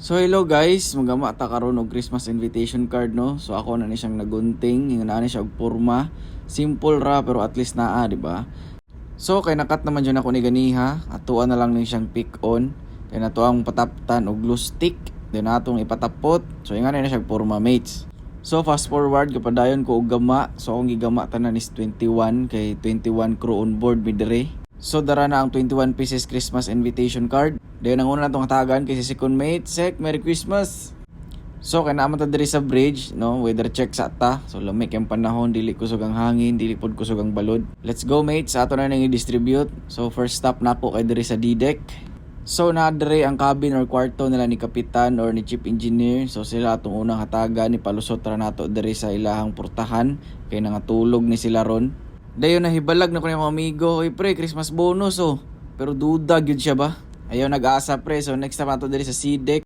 So hello guys, magama ta karon og Christmas invitation card no. So ako na ni siyang nagunting, ingon na ni siya og porma. Simple ra pero at least naa, di ba? So kay nakat naman jud ako ni ganiha, atuan na lang ni siyang pick on. Kay nato ang pataptan og glue stick, then atong ipatapot. So ingon na siya porma mates. So fast forward kapadayon ko og gama. So akong gigama tanan is 21 kay 21 crew on board midre. So dara na ang 21 pieces Christmas invitation card. Dayon ang una natong hatagan kay si second mate, Sek, Merry Christmas. So kay naman ta diri sa bridge, no, weather check sa ta. So lamig ang panahon, dili kusog ang hangin, dili pod kusog ang balod. Let's go mates, ato na nang i-distribute. So first stop na po kay diri sa D-deck. So na diri ang cabin or kwarto nila ni kapitan or ni chief engineer. So sila atong unang hatagan ni palusot ra nato diri sa ilahang portahan kay nangatulog ni sila ron. Dayon nahibalag na ko ni mga amigo, "Oy pre, Christmas bonus oh." Pero duda gyud siya ba? Ayaw nag-asa pre. So next time ato diri sa C-deck.